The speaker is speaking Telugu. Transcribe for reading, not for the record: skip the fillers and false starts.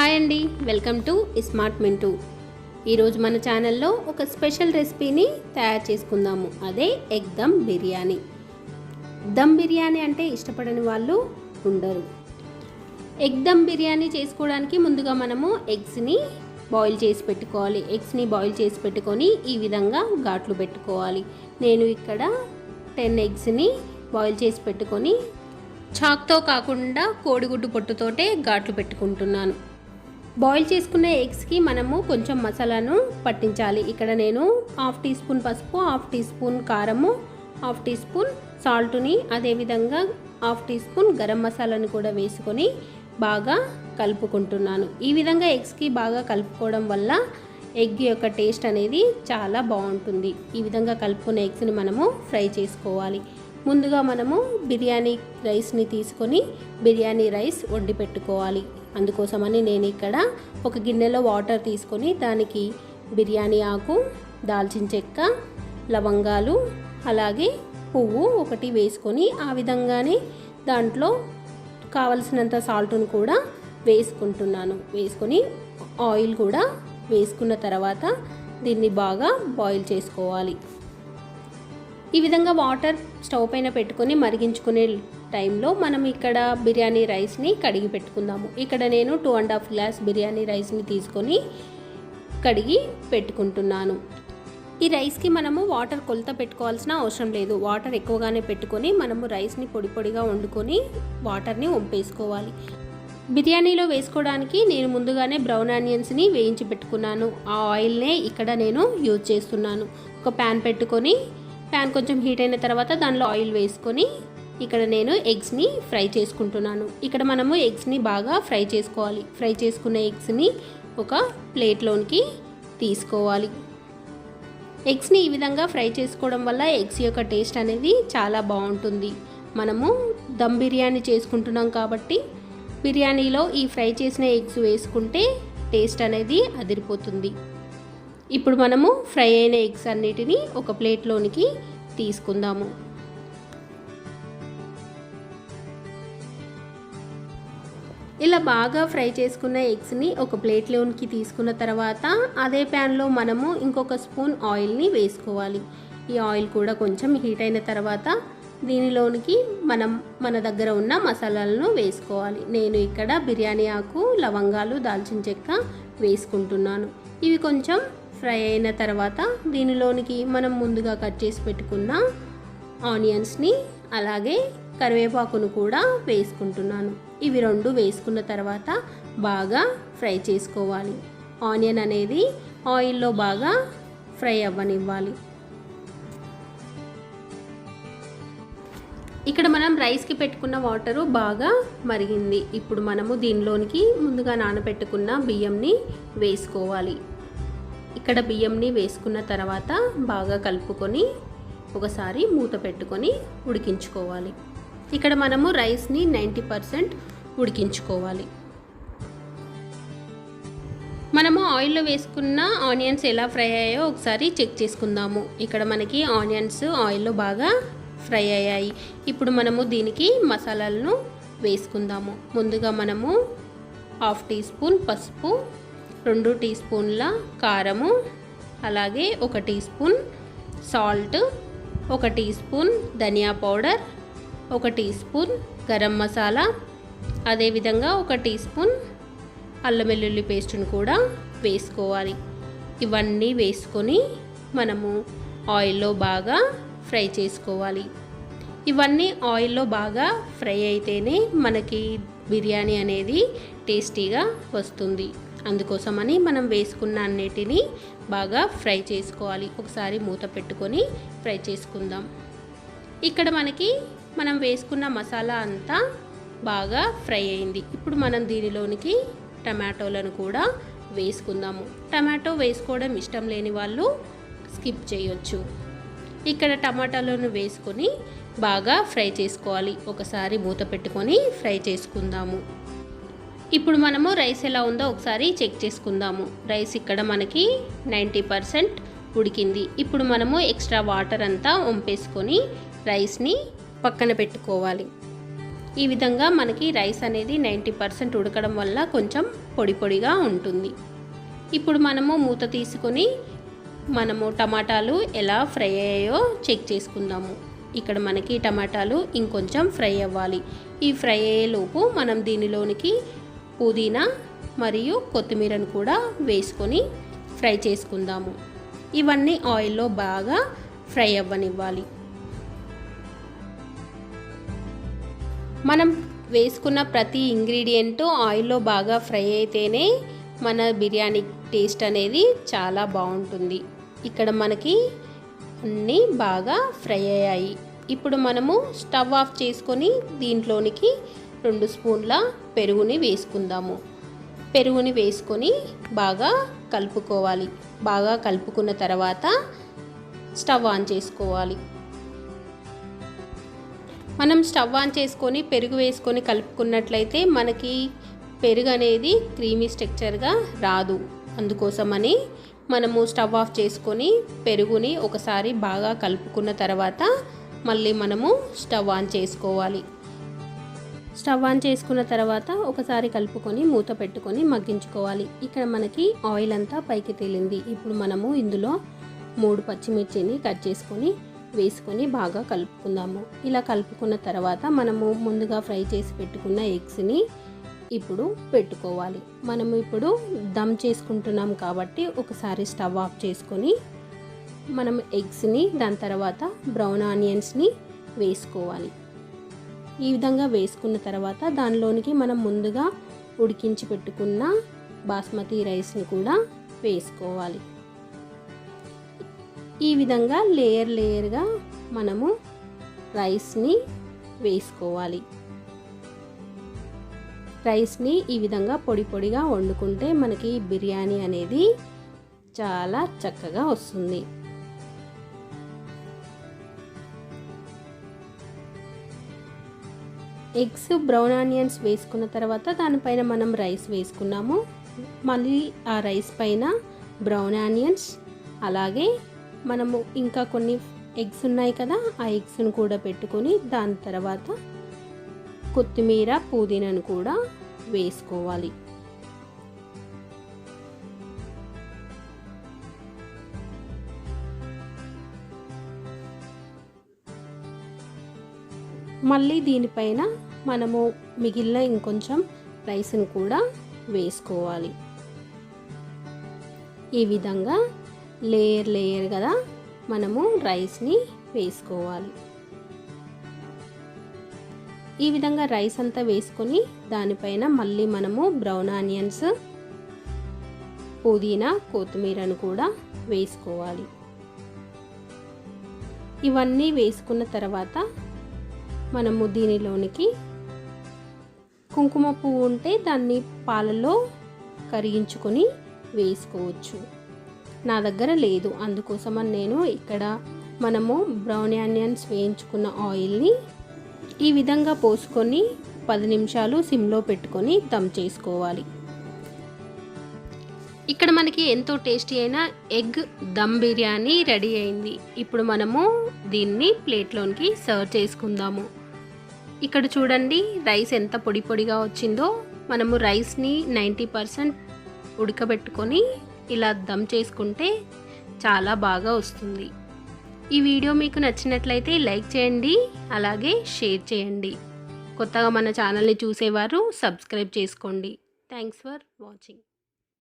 హాయ్ అండి, వెల్కమ్ టు స్మార్ట్ మింటూ. ఈరోజు మన ఛానల్లో ఒక స్పెషల్ రెసిపీని తయారు చేసుకుందాము. అదే ఎగ్ దమ్ బిర్యానీ. దమ్ బిర్యానీ అంటే ఇష్టపడని వాళ్ళు ఉండరు. ఎగ్ దమ్ బిర్యానీ చేసుకోవడానికి ముందుగా మనము ఎగ్స్ని బాయిల్ చేసి పెట్టుకోవాలి. ఎగ్స్ని బాయిల్ చేసి పెట్టుకొని ఈ విధంగా ఘాట్లు పెట్టుకోవాలి. నేను ఇక్కడ 10 ఎగ్స్ని బాయిల్ చేసి పెట్టుకొని చాక్తో కాకుండా కోడిగుడ్డు పొట్టుతోటే ఘాట్లు పెట్టుకుంటున్నాను. బాయిల్ చేసుకున్న ఎగ్స్కి మనము కొంచెం మసాలాను పట్టించాలి. ఇక్కడ నేను 1/2 టీ స్పూన్ పసుపు, 1/2 టీ స్పూన్ కారము, 1/2 టీ స్పూన్ సాల్ట్ని, అదేవిధంగా 1/2 టీ స్పూన్ గరం మసాలాను కూడా వేసుకొని బాగా కలుపుకుంటున్నాను. ఈ విధంగా ఎగ్స్కి బాగా కలుపుకోవడం వల్ల ఎగ్ యొక్క టేస్ట్ అనేది చాలా బాగుంటుంది. ఈ విధంగా కలుపుకున్న ఎగ్స్ని మనము ఫ్రై చేసుకోవాలి. ముందుగా మనము బిర్యానీ రైస్ని తీసుకొని బిర్యానీ రైస్ వండి పెట్టుకోవాలి. అందుకోసమని నేను ఇక్కడ ఒక గిన్నెలో వాటర్ తీసుకొని దానికి బిర్యానీ ఆకు, దాల్చిన చెక్క, లవంగాలు, అలాగే పువ్వు ఒకటి వేసుకొని ఆ విధంగానే దాంట్లో కావలసినంత సాల్ట్ను కూడా వేసుకుంటున్నాను. వేసుకొని ఆయిల్ కూడా వేసుకున్న తర్వాత దీన్ని బాగా బాయిల్ చేసుకోవాలి. ఈ విధంగా వాటర్ స్టవ్ పైన పెట్టుకొని మరిగించుకునే టైంలో మనం ఇక్కడ బిర్యానీ రైస్ని కడిగి పెట్టుకుందాము. ఇక్కడ నేను 2.5 గ్లాస్ బిర్యానీ రైస్ని తీసుకొని కడిగి పెట్టుకుంటున్నాను. ఈ రైస్కి మనము వాటర్ కొలత పెట్టుకోవాల్సిన అవసరం లేదు. వాటర్ ఎక్కువగానే పెట్టుకొని మనము రైస్ని పొడి పొడిగా వండుకొని వాటర్ని వంపేసుకోవాలి. బిర్యానీలో వేసుకోవడానికి నేను ముందుగానే బ్రౌన్ ఆనియన్స్ని వేయించి పెట్టుకున్నాను. ఆ ఆయిల్నే ఇక్కడ నేను యూజ్ చేస్తున్నాను. ఒక ప్యాన్ పెట్టుకొని ప్యాన్ కొంచెం హీట్ అయిన తర్వాత దానిలో ఆయిల్ వేసుకొని ఇక్కడ నేను ఎగ్స్ని ఫ్రై చేసుకుంటున్నాను. ఇక్కడ మనము ఎగ్స్ని బాగా ఫ్రై చేసుకోవాలి. ఫ్రై చేసుకున్న ఎగ్స్ని ఒక ప్లేట్లోనికి తీసుకోవాలి. ఎగ్స్ని ఈ విధంగా ఫ్రై చేసుకోవడం వల్ల ఎగ్స్ యొక్క టేస్ట్ అనేది చాలా బాగుంటుంది. మనము దమ్ బిర్యానీ చేసుకుంటున్నాం కాబట్టి బిర్యానీలో ఈ ఫ్రై చేసిన ఎగ్స్ వేసుకుంటే టేస్ట్ అనేది అదిరిపోతుంది. ఇప్పుడు మనము ఫ్రై అయిన ఎగ్స్ అన్నిటినీ ఒక ప్లేట్లోనికి తీసుకుందాము. ఇలా బాగా ఫ్రై చేసుకున్న ఎగ్స్ని ఒక ప్లేట్లోనికి తీసుకున్న తర్వాత అదే ప్యాన్లో మనము ఇంకొక స్పూన్ ఆయిల్ని వేసుకోవాలి. ఈ ఆయిల్ కూడా కొంచెం హీట్ అయిన తర్వాత దీనిలోనికి మన దగ్గర ఉన్న మసాలాలను వేసుకోవాలి. నేను ఇక్కడ బిర్యానీ ఆకు, లవంగాలు, దాల్చిన చెక్క వేసుకుంటున్నాను. ఇవి కొంచెం ఫ్రై అయిన తర్వాత దీనిలోనికి మనం ముందుగా కట్ చేసి పెట్టుకున్న ఆనియన్స్ని అలాగే కరివేపాకును కూడా వేసుకుంటున్నాను. ఇవి రెండు వేసుకున్న తర్వాత బాగా ఫ్రై చేసుకోవాలి. ఆనియన్ అనేది ఆయిల్లో బాగా ఫ్రై అవ్వనివ్వాలి. ఇక్కడ మనం రైస్కి పెట్టుకున్న వాటరు బాగా మరిగింది. ఇప్పుడు మనము దీనిలోనికి ముందుగా నానబెట్టుకున్న బియ్యంని వేసుకోవాలి. ఇక్కడ బియ్యంని వేసుకున్న తర్వాత బాగా కలుపుకొని ఒకసారి మూత పెట్టుకొని ఉడికించుకోవాలి. ఇక్కడ మనము రైస్ని 90% ఉడికించుకోవాలి. మనము ఆయిల్లో వేసుకున్న ఆనియన్స్ ఎలా ఫ్రై అయ్యాయో ఒకసారి చెక్ చేసుకుందాము. ఇక్కడ మనకి ఆనియన్స్ ఆయిల్లో బాగా ఫ్రై అయ్యాయి. ఇప్పుడు మనము దీనికి మసాలాలను వేసుకుందాము. ముందుగా మనము 1/2 టీ స్పూన్ పసుపు, 2 టీ స్పూన్ల కారము, అలాగే 1 teaspoon salt, 1 teaspoon dhania powder, 1 teaspoon garam masala, అదేవిధంగా 1 టీ స్పూన్ అల్లం వెల్లుల్లి పేస్ట్ను కూడా వేసుకోవాలి. ఇవన్నీ వేసుకొని మనము ఆయిల్లో బాగా ఫ్రై చేసుకోవాలి. ఇవన్నీ ఆయిల్లో బాగా ఫ్రై అయితేనే మనకి బిర్యానీ అనేది టేస్టీగా వస్తుంది. అందుకోసమని మనం వేసుకున్న అన్నిటినీ బాగా ఫ్రై చేసుకోవాలి. ఒకసారి మూత పెట్టుకొని ఫ్రై చేసుకుందాం. ఇక్కడ మనం వేసుకున్న మసాలా అంతా బాగా ఫ్రై అయింది. ఇప్పుడు మనం దీనిలోనికి టమాటోలను కూడా వేసుకుందాము. టమాటో వేసుకోవడం ఇష్టం లేని వాళ్ళు స్కిప్ చేయొచ్చు. ఇక్కడ టమాటాలను వేసుకొని బాగా ఫ్రై చేసుకోవాలి. ఒకసారి మూత పెట్టుకొని ఫ్రై చేసుకుందాము. ఇప్పుడు మనము రైస్ ఎలా ఉందో ఒకసారి చెక్ చేసుకుందాము. రైస్ ఇక్కడ మనకి 90% ఉడికింది. ఇప్పుడు మనము ఎక్స్ట్రా వాటర్ అంతా వంపేసుకొని రైస్ని పక్కన పెట్టుకోవాలి. ఈ విధంగా మనకి రైస్ అనేది 90% ఉడకడం వల్ల కొంచెం పొడి పొడిగా ఉంటుంది. ఇప్పుడు మనము మూత తీసుకొని మనము టమాటాలు ఎలా ఫ్రై అయ్యాయో చెక్ చేసుకుందాము. ఇక్కడ మనకి టమాటాలు ఇంకొంచెం ఫ్రై అవ్వాలి. ఈ ఫ్రై అయ్యేలోపు మనం దీనిలోనికి పుదీనా మరియు కొత్తిమీరను కూడా వేసుకొని ఫ్రై చేసుకుందాము. ఇవన్నీ ఆయిల్లో బాగా ఫ్రై అవ్వనివ్వాలి. మనం వేసుకున్న ప్రతి ఇంగ్రీడియంట్ ఆయిల్లో బాగా ఫ్రై అయితేనే మన బిర్యానీ టేస్ట్ అనేది చాలా బాగుంటుంది. ఇక్కడ మనకి అన్నీ బాగా ఫ్రై అయ్యాయి. ఇప్పుడు మనము స్టవ్ ఆఫ్ చేసుకొని దీంట్లోనికి 2 స్పూన్ల పెరుగుని వేసుకుందాము. పెరుగుని వేసుకొని బాగా కలుపుకోవాలి. బాగా కలుపుకున్న తర్వాత స్టవ్ ఆన్ చేసుకోవాలి. మనం స్టవ్ ఆన్ చేసుకొని పెరుగు వేసుకొని కలుపుకున్నట్లయితే మనకి పెరుగు అనేది క్రీమీ స్ట్రక్చర్గా రాదు. అందుకోసమని మనము స్టవ్ ఆఫ్ చేసుకొని పెరుగుని ఒకసారి బాగా కలుపుకున్న తర్వాత మళ్ళీ మనము స్టవ్ ఆన్ చేసుకోవాలి. స్టవ్ ఆన్ చేసుకున్న తర్వాత ఒకసారి కలుపుకొని మూత పెట్టుకొని మగ్గించుకోవాలి. ఇక్కడ మనకి ఆయిల్ అంతా పైకి తేలింది. ఇప్పుడు మనము ఇందులో 3 పచ్చిమిర్చిని కట్ చేసుకొని వేసుకొని బాగా కలుపుకుందాము. ఇలా కలుపుకున్న తర్వాత మనము ముందుగా ఫ్రై చేసి పెట్టుకున్న ఎగ్స్ని ఇప్పుడు పెట్టుకోవాలి. మనము ఇప్పుడు దమ్ చేసుకుంటున్నాం కాబట్టి ఒకసారి స్టవ్ ఆఫ్ చేసుకొని మనం ఎగ్స్ని దాని తర్వాత బ్రౌన్ ఆనియన్స్ని వేసుకోవాలి. ఈ విధంగా వేసుకున్న తర్వాత దానిలోనికి మనం ముందుగా ఉడికించి పెట్టుకున్న బాస్మతి రైస్ని కూడా వేసుకోవాలి. ఈ విధంగా లేయర్గా మనము రైస్ని వేసుకోవాలి. రైస్ని ఈ విధంగా పొడి పొడిగా వండుకుంటే మనకి బిర్యానీ అనేది చాలా చక్కగా వస్తుంది. ఎగ్స్ బ్రౌన్ ఆనియన్స్ వేసుకున్న తర్వాత దానిపైన మనం రైస్ వేసుకున్నాము. మళ్ళీ ఆ రైస్ పైన బ్రౌన్ ఆనియన్స్ అలాగే మనము ఇంకా కొన్ని ఎగ్స్ ఉన్నాయి కదా, ఆ ఎగ్స్ను కూడా పెట్టుకొని దాని తర్వాత కొత్తిమీర పుదీనాను కూడా వేసుకోవాలి. మళ్ళీ దీనిపైన మనము మిగిలిన ఇంకొంచెం రైస్ను కూడా వేసుకోవాలి. ఈ విధంగా లేయర్ కదా మనము రైస్ని వేసుకోవాలి. ఈ విధంగా రైస్ అంతా వేసుకొని దానిపైన మళ్ళీ మనము బ్రౌన్ ఆనియన్స్ పుదీనా కొత్తిమీరను కూడా వేసుకోవాలి. ఇవన్నీ వేసుకున్న తర్వాత మనము దీనిలోనికి కుంకుమ పువ్వు ఉంటే దాన్ని పాలలో కరిగించుకొని వేసుకోవచ్చు. నా దగ్గర లేదు, అందుకోసమని నేను ఇక్కడ మనము బ్రౌన్ ఆనియన్స్ వేయించుకున్న ఆయిల్ని ఈ విధంగా పోసుకొని 10 నిమిషాలు సిమ్లో పెట్టుకొని దమ్ చేసుకోవాలి. ఇక్కడ మనకి ఎంతో టేస్టీ అయిన ఎగ్ దమ్ బిర్యానీ రెడీ అయింది. ఇప్పుడు మనము దీన్ని ప్లేట్లోనికి సర్వ్ చేసుకుందాము. ఇక్కడ చూడండి రైస్ ఎంత పొడి పొడిగా వచ్చిందో. మనము రైస్ని 90% ఉడకబెట్టుకొని ఇలా దమ్ చేసుకుంటే చాలా బాగా వస్తుంది. ఈ వీడియో మీకు నచ్చినట్లయితే లైక్ చేయండి, అలాగే షేర్ చేయండి. కొత్తగా మన ఛానల్ని చూసేవారు సబ్స్క్రైబ్ చేసుకోండి. Thanks for watching.